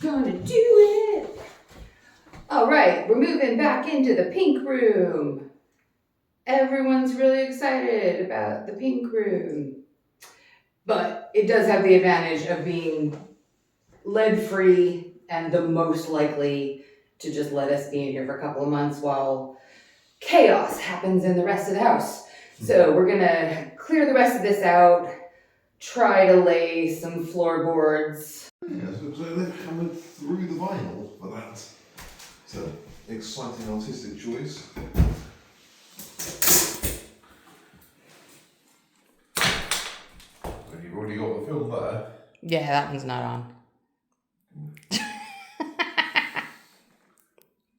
Gonna do it. All right, we're moving back into the pink room. Everyone's really excited about the pink room. But it does have the advantage of being lead-free and the most likely to just let us be in here for a couple of months while chaos happens in the rest of the house. So we're gonna clear the rest of this out, try to lay some floorboards. Yeah, so they've hammered through the vinyl for that. It's an exciting artistic choice. And you've already got the film there. Yeah, that one's not on.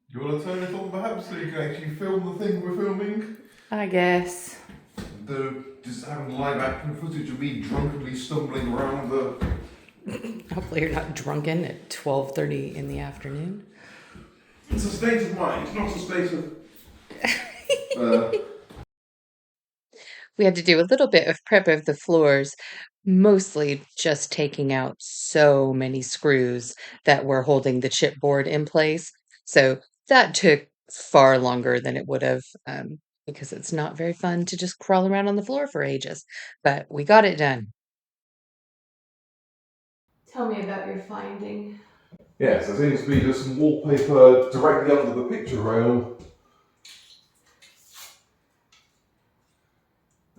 You want to turn it on perhaps so you can actually film the thing we're filming? I guess. Just having live action footage of me drunkenly stumbling around the... Hopefully you're not drunken at 12:30 in the afternoon. It's a state of mind, not a state of... We had to do a little bit of prep of the floors, mostly just taking out so many screws that were holding the chipboard in place. So that took far longer than it would have, because it's not very fun to just crawl around on the floor for ages. But we got it done. Tell me about your finding. Yes, there seems to be just some wallpaper directly under the picture rail.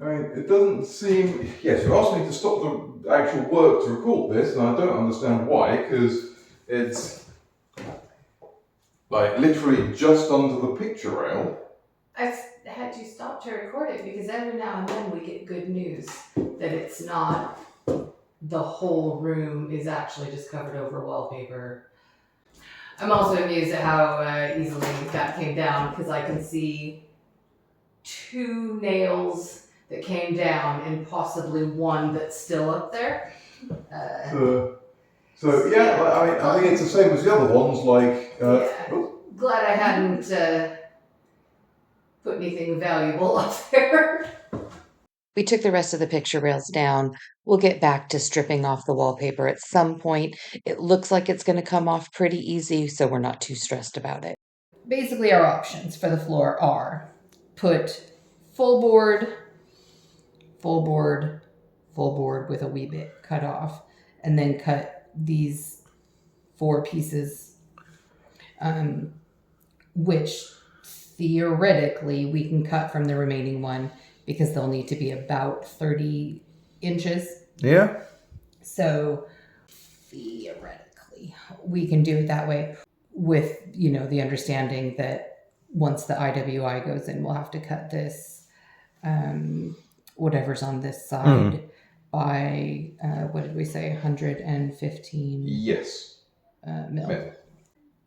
I mean, it doesn't seem... Yes, you asked me to stop the actual work to record this, and I don't understand why, because it's like literally just under the picture rail. I had you stop to record it because every now and then we get good news that it's not the whole room is actually just covered over wallpaper. I'm also amused at how easily that came down because I can see 2 nails that came down and possibly one that's still up there. So yeah, I think it's the same as the other ones. Glad I hadn't put anything valuable up there. We took the rest of the picture rails down. We'll get back to stripping off the wallpaper at some point. It looks like it's going to come off pretty easy, so we're not too stressed about it. Basically, our options for the floor are put full board with a wee bit cut off, and then cut these 4 pieces, which theoretically we can cut from the remaining one because they'll need to be about 30 inches. Yeah. So theoretically we can do it that way with, the understanding that once the IWI goes in, we'll have to cut this, whatever's on this side by, what did we say, 115 Yes. mil. Yeah.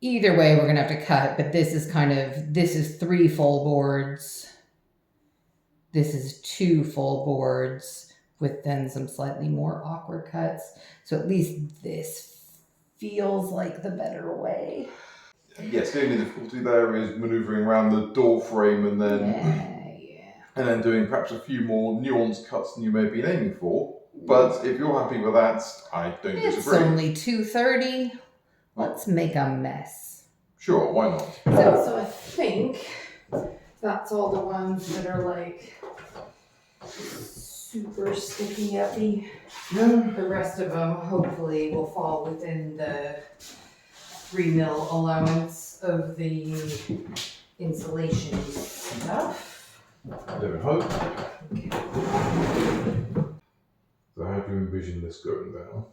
Either way, we're going to have to cut, but this is 3 full boards. This is 2 full boards with then some slightly more awkward cuts. So at least this feels like the better way. Yes, the only difficulty there is manoeuvring around the door frame and then and then doing perhaps a few more nuanced cuts than you may have been aiming for. But if you're happy with that, I don't disagree. It's only 2:30. Let's make a mess. Sure, why not? So I think that's all the ones that are like super sticky uppy. Yeah. The rest of them hopefully will fall within the 3 mil allowance of the insulation stuff. There we hope. So how do you envision this going down?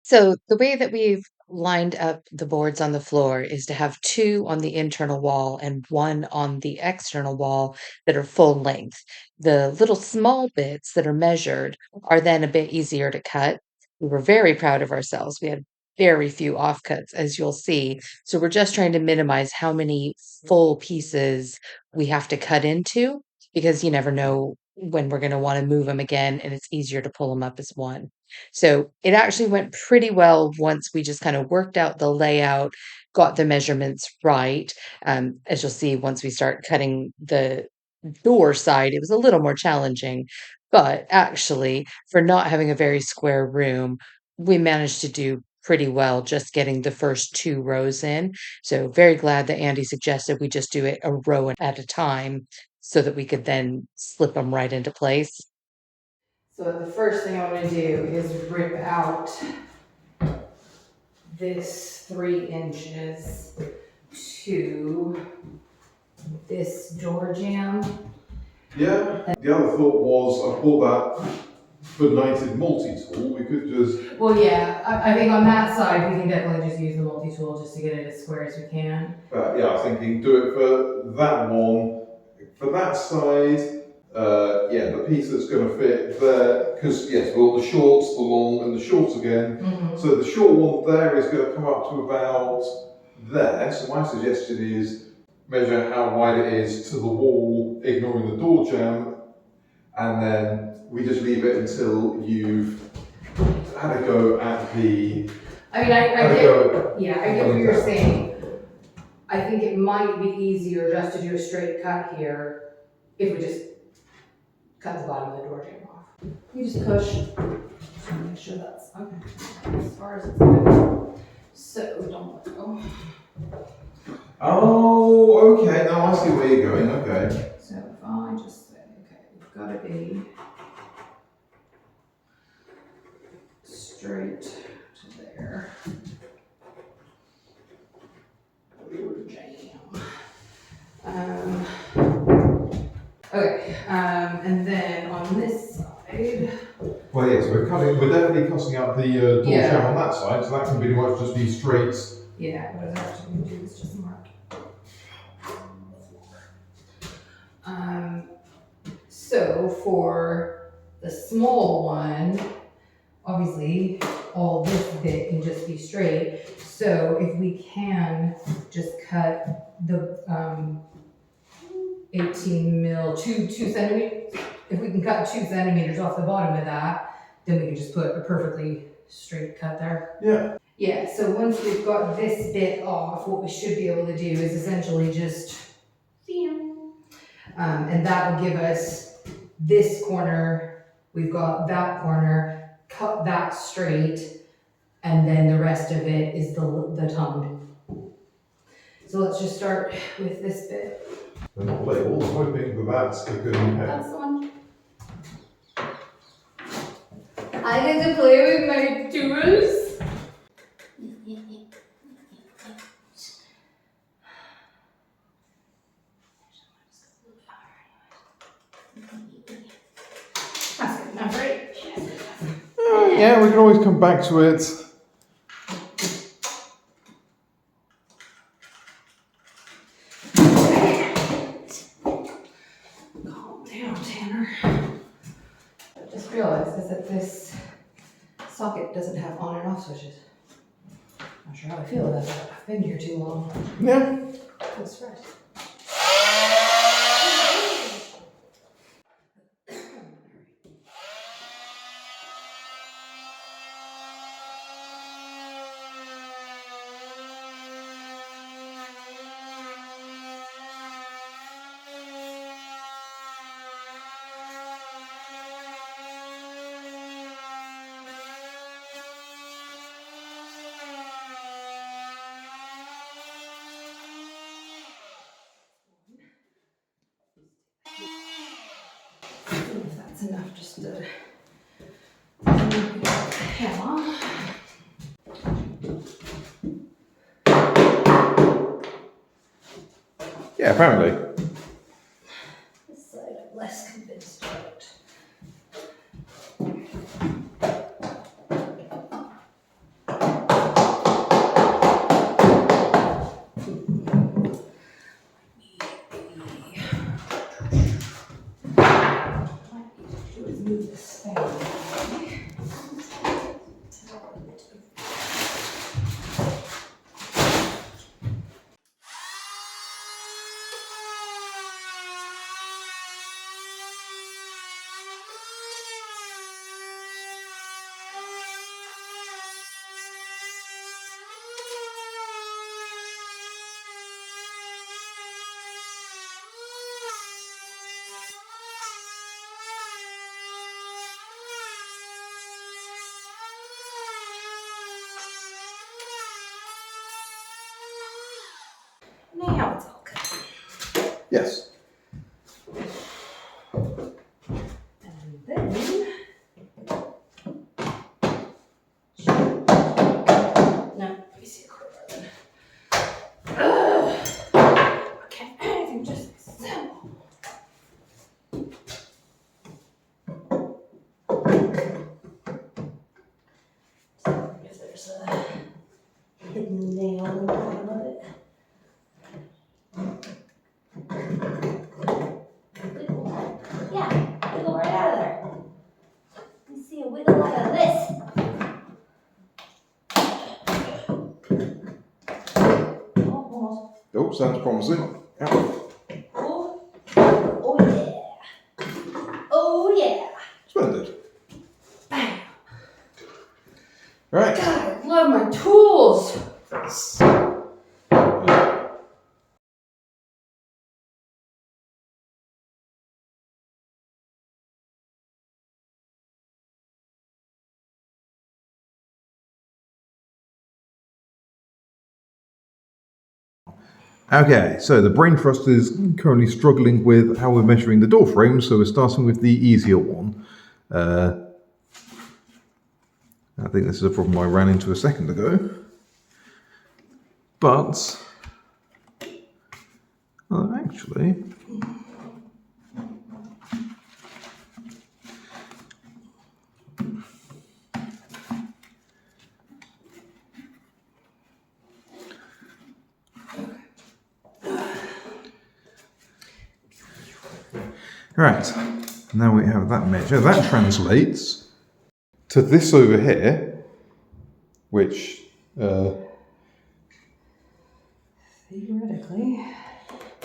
So the way that we've lined up the boards on the floor is to have 2 on the internal wall and 1 on the external wall that are full length. The little small bits that are measured are then a bit easier to cut. We were very proud of ourselves. We had very few offcuts, as you'll see. So we're just trying to minimize how many full pieces we have to cut into because you never know when we're going to want to move them again, and it's easier to pull them up as one. So it actually went pretty well once we just kind of worked out the layout, got the measurements right. As you'll see, once we start cutting the door side, it was a little more challenging, But actually, for not having a very square room, we managed to do pretty well just getting the first 2 rows in. So very glad that Andy suggested we just do it a row at a time so that we could then slip them right into place. So the first thing I want to do is rip out this 3 inches to this door jamb. Yeah. The other thought was I bought that benighted multi-tool. We could just. Well, yeah, I think on that side we can definitely just use the multi-tool just to get it as square as we can. Yeah, I was thinking do it for that one. For that side, yeah, the piece that's going to fit there, because yes, well, the shorts, the long, and the shorts again. Mm-hmm. So the short one there is going to come up to about there. So my suggestion is measure how wide it is to the wall, ignoring the door jamb, and then we just leave it until you've had a go at the. I mean, I get what you're saying. I think it might be easier just to do a straight cut here if we just cut the bottom of the door jamb off. You just push. Just want to make sure that's okay as far as it's going to go. So don't let go. Oh, okay. Now I see where you're going. Okay. So if I just say, okay, we've got to be straight to there. Door jamb. Okay, and then on this side. Well, yes, we're definitely cutting out the door Yeah. jamb on that side, so that can pretty much just be straight. Yeah, what I was actually going to do is just mark. So for the small one, obviously all this bit can just be straight. So if we can just cut the 18 mil, 2 centimeters, if we can cut 2 centimeters off the bottom of that, then we can just put a perfectly straight cut there. Yeah. Yeah, so once we've got this bit off, what we should be able to do is essentially just, and that will give us this corner, we've got that corner, cut that straight, and then the rest of it is the tongue. So let's just start with this bit. And labels, hoping that that's a good impact. That's the one. I get to play with my tools. That's good enough, right? Yeah, we can always come back to it. Calm down, Tanner. I just realized that this socket doesn't have on and off switches. Not sure how I feel about that. I've been here too long. Yeah. That's right. If that's enough, just to hammer. Yeah, apparently. This side I'm less convinced about. Move this thing. Now it's all good. Yes. And then... No, let me see a crowbar then. Okay, anything just simple. If there's a hidden nail in the bottom of it. Wiggle. Yeah, wiggle right out of there. Let me see a wiggle out of this. Almost. Oh, sounds promising. Ow. Oh, oh yeah. Oh yeah. Splendid. Bam. Right. God, I love my tools. Okay, so the brain trust is currently struggling with how we're measuring the door frame, so we're starting with the easier one. I think this is a problem I ran into a second ago. But, well, actually, right, now we have that measure. That translates to this over here, which Theoretically.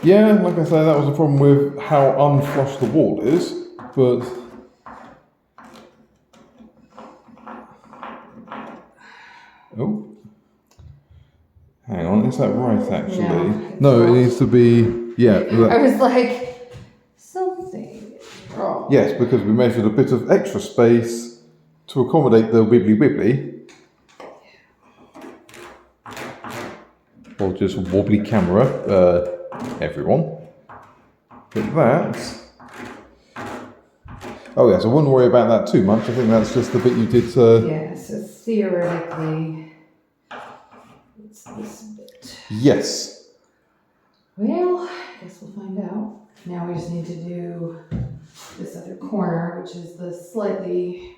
yeah, like I say, that was a problem with how unflush the wall is, but oh, hang on, is that right actually? No, it needs to be, yeah. I was like, something is wrong. Yes, because we measured a bit of extra space to accommodate the wibbly wibbly. Or just wobbly camera, everyone. But that... Oh yes, I wouldn't worry about that too much. I think that's just the bit you did to... Yeah, so theoretically, it's this bit. Yes. Well, I guess we'll find out. Now we just need to do this other corner, which is the slightly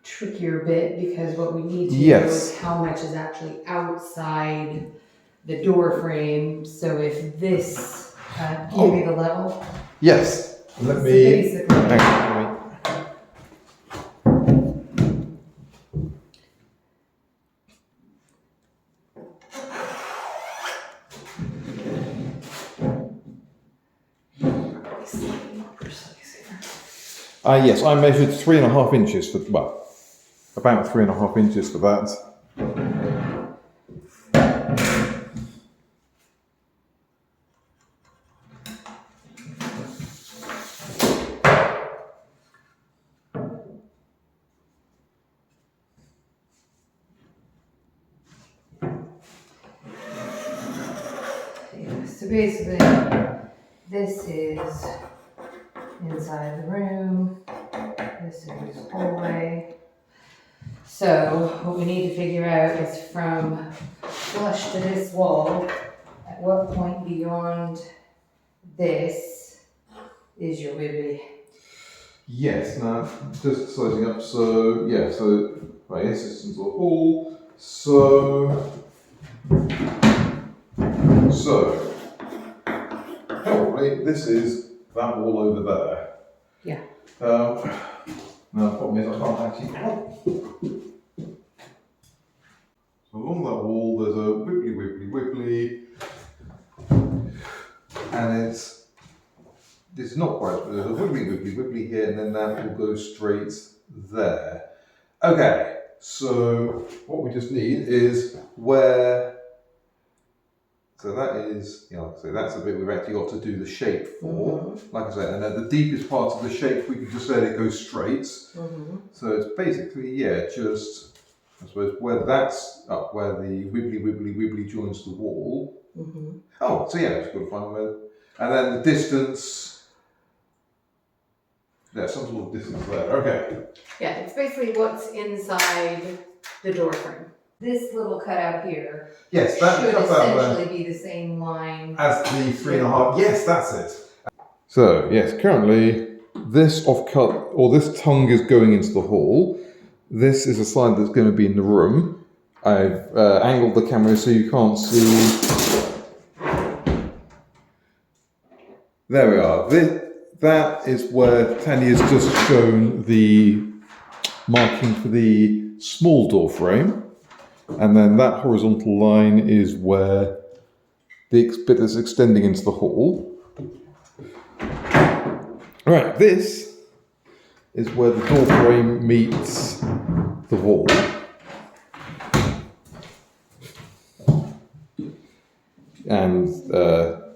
trickier bit, because what we need to know is how much is actually outside the door frame. So if this, give me the level. Yes. Let So me... basically, Hang on, slightly more precise here. yes, I measured 3.5 inches for, well, about 3.5 inches for that. Yeah, so basically, this is inside the room, this is hallway. So what we need to figure out is from flush to this wall, at what point beyond this is your wibbly? Yes, now just sizing up, so yeah, so right, yes, this is the hall, so probably this is that wall over there. Yeah. Now the problem is I can't actually so along that wall there's a wibbly, and it's not quite, but there's a wibbly here, and then that will go straight there. Okay, so what we just need is where, so that is, you know, so that's the bit we've actually got to do the shape for, like I said, and at the deepest part of the shape we can just let it go straight. So it's basically, yeah, just, I suppose, where that's up, where the wibbly joins the wall, Mm-hmm. Oh, so yeah, just got to find where. And then the distance. Yeah, some sort of distance there. Okay. Yeah, it's basically what's inside the door frame. This little cutout here Yes, that should cuts out there essentially be the same line as the 3.5. Yes, that's it. So yes, currently this offcut or this tongue is going into the hall. This is a side that's going to be in the room. I've angled the camera so you can't see. There we are. That is where Tanya's just shown the marking for the small door frame. And then that horizontal line is where the bit that's extending into the hall. Right, this is where the door frame meets the wall. And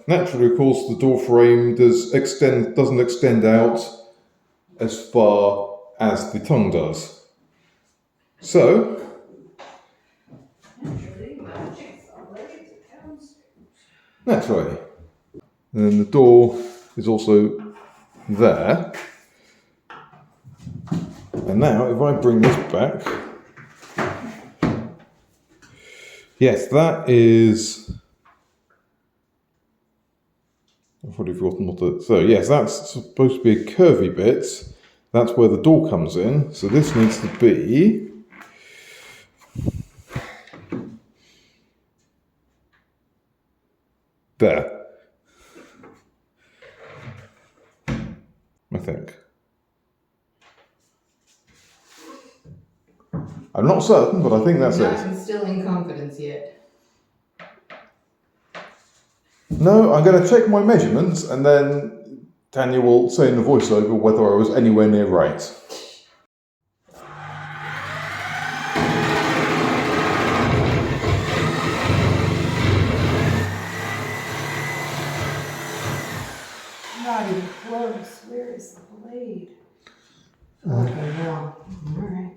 naturally, of course, the door frame doesn't extend out as far as the tongue does. So, naturally. And then the door is also there. And now, if I bring this back, yes, that is. I've already forgotten what the. So, yes, that's supposed to be a curvy bit. That's where the door comes in. So, this needs to be. There. I think. I'm not certain, but I think that's Not it. instilling confidence yet. No, I'm going to check my measurements and then Tanya will say in the voiceover whether I was anywhere near right. Not even close. Where is the blade? Okay, well, alright.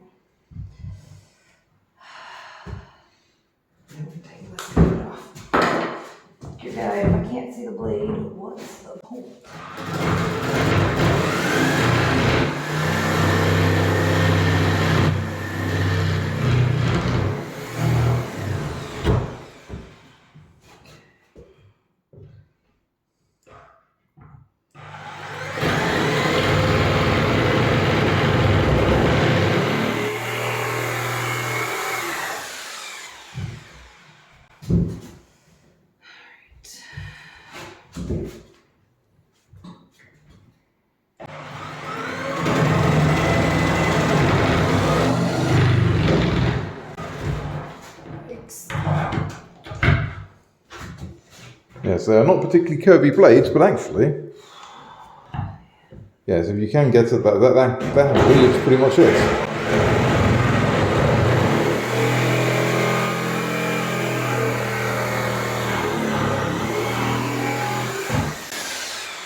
Dear God, if I can't see the blade, what's the point? Yes, they are not particularly curvy blades, but actually, yes, if you can get to that really is pretty much it.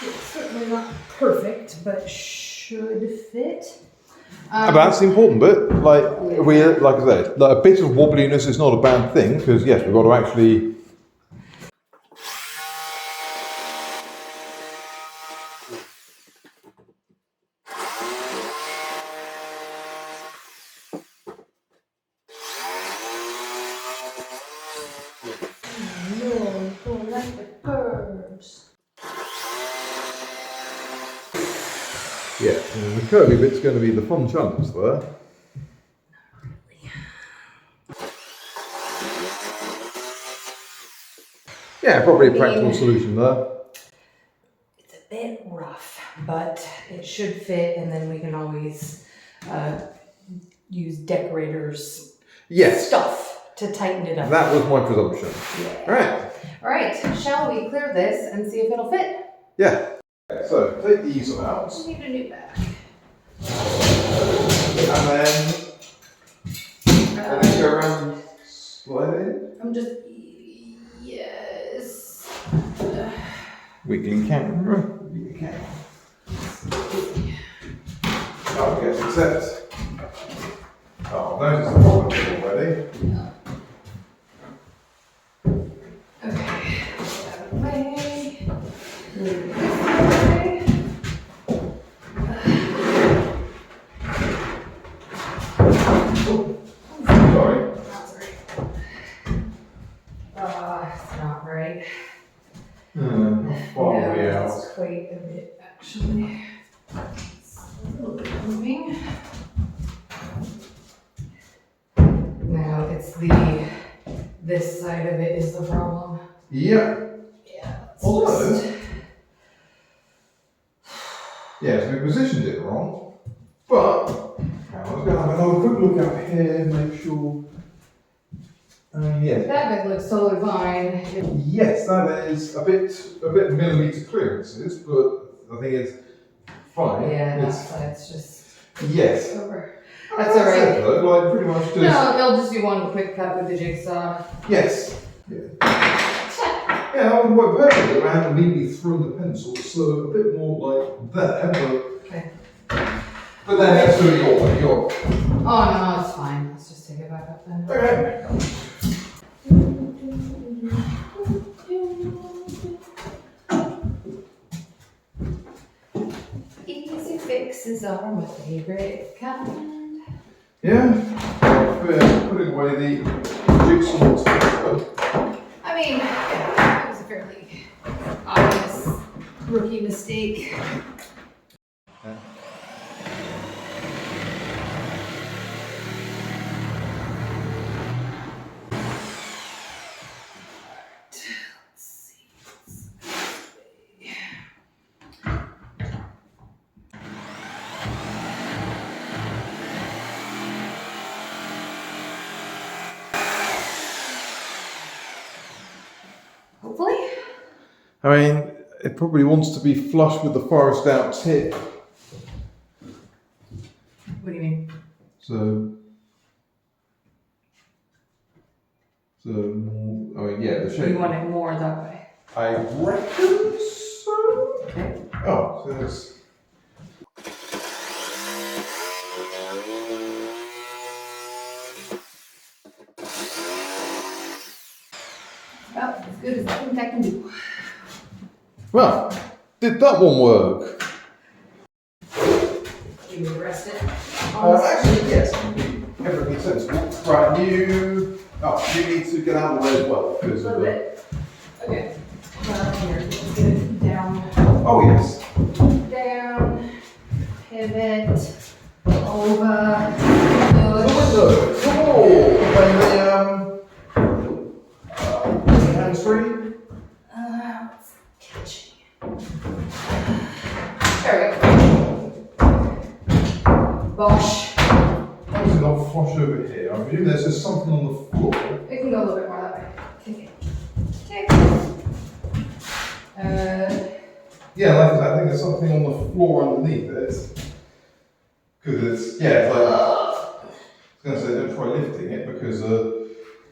It's certainly not perfect, but should fit. But that's the important bit. Like I said, like a bit of wobbliness is not a bad thing because yes, we've got to actually. No, don't like the curves. Yeah, and the curvy bit's going to be the fun chunks there. Yeah, probably a practical solution there. It's a bit rough, but it should fit, and then we can always use decorators' Yes, stuff to tighten it up. that was my presumption. Yeah. Right. All right, shall we clear this and see if it'll fit? Yeah. So take the easel out, We need a new bag. and then go around and slide it in. I'm just, yes. Wiggling camera. Oh, yes, except. Oh, those are the problems already. Okay. Oh, sorry. That's right. It's not right. How far are we out? It's quite a bit, actually. It's a little bit moving. No, it's this side of it is the problem. Yeah. Yeah. Although, yes, we positioned it wrong, but I was going to have another quick look out here, make sure. Yes. That bit looks totally fine. Yes, that is a bit millimetre clearances, but I think it's fine. Yeah, that side's just Yes. over. That's all right. It, though, like pretty much just. No, they'll just do one quick cut with the jigsaw. Yes. Yeah. Yeah, I would work perfectly around immediately through the pencil, so a bit more like there, but. Okay. But then that's really your. Oh no, it's fine. Let's just take it back up then. Okay. Easy fixes are my favorite kind. Yeah. Putting away the jigsaw together. I mean, it was a fairly obvious rookie mistake. Hopefully. I mean, it probably wants to be flush with the forest out tip. What do you mean? So, I mean, yeah, the shape. You want it more that way? I reckon so. Okay. Oh, so there's. About as good as I think I can do. Well, did that one work? You need to rest it. Actually, yes. Everything makes sense. Right, you. Oh, you need to get out of the way as well because A of little the. bit. Okay. Here, let's get it down. Oh yes. Down. Pivot. Over. Window. Oh, when the hands free. What's catching? There we go. Bosh. Why does it not flush over here? I presume there's just something on the floor. It can go a little bit more that way. Take it. Take it. Yeah, like I think there's something on the floor underneath it. Because it's, yeah, it's like, I was going to say don't try lifting it because,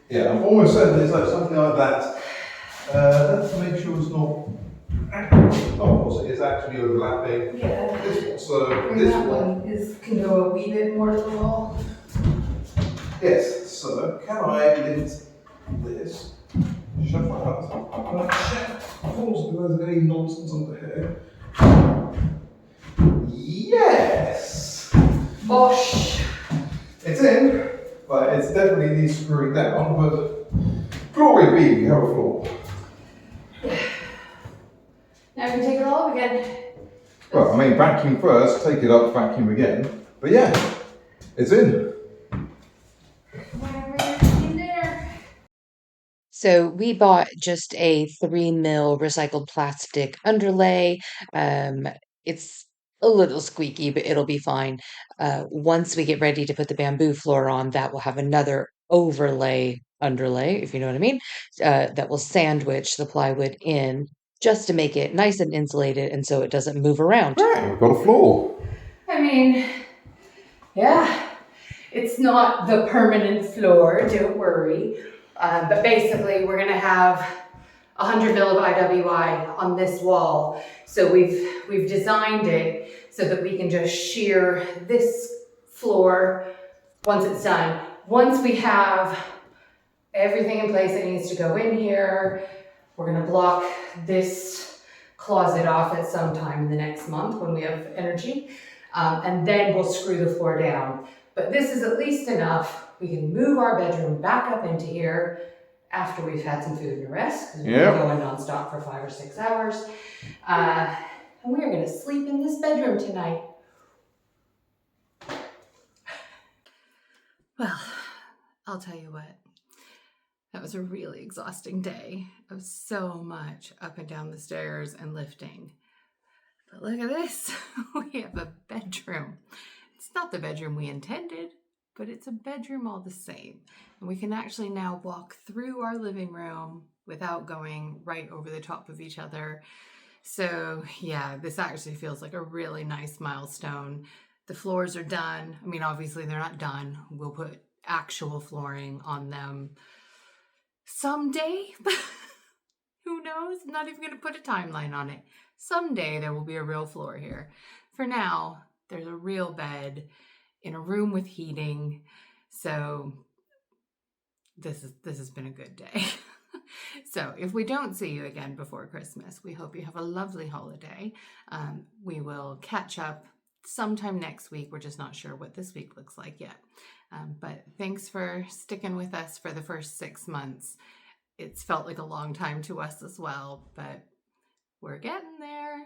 yeah, I'm almost certain it's like something like that. Let's make sure it's not, oh, of course it is actually overlapping Yeah. this one. So And this that one, one can go a wee bit more to the wall. yes, so can I lift this? Shut my mouth. Can I check? Pause if there's any nonsense under here. Yes! Bosh. It's in, but it's definitely needs screwing down, but glory be, we have a floor. Now we can take it all up again. Well, I mean, vacuum first, take it up, vacuum again. But yeah, it's in. Whenever you're eating dinner. So we bought just a 3 mil recycled plastic underlay. It's a little squeaky, but it'll be fine. Once we get ready to put the bamboo floor on, that will have another overlay underlay, if you know what I mean, that will sandwich the plywood in just to make it nice and insulated and so it doesn't move around. Right, we've got a floor. I mean, yeah, it's not the permanent floor, don't worry. But basically, we're gonna have 100 mil of IWI on this wall. So we've designed it so that we can just shear this floor once it's done. Once we have everything in place that needs to go in here, we're gonna block this closet off at some time in the next month when we have energy. And then we'll screw the floor down. But this is at least enough. We can move our bedroom back up into here after we've had some food and a rest, because we've been going nonstop for 5 or 6 hours. And we are going to sleep in this bedroom tonight. Well, I'll tell you what. That was a really exhausting day of so much up and down the stairs and lifting. But look at this. We have a bedroom. It's not the bedroom we intended, but it's a bedroom all the same. And we can actually now walk through our living room without going right over the top of each other. So yeah, this actually feels like a really nice milestone. The floors are done. I mean, obviously they're not done. We'll put actual flooring on them someday. Who knows? I'm not even going to put a timeline on it. Someday there will be a real floor here. For now, there's a real bed in a room with heating. So this has been a good day. So if we don't see you again before Christmas, we hope you have a lovely holiday. We will catch up sometime next week. We're just not sure what this week looks like yet. But thanks for sticking with us for the first 6 months. It's felt like a long time to us as well, but we're getting there.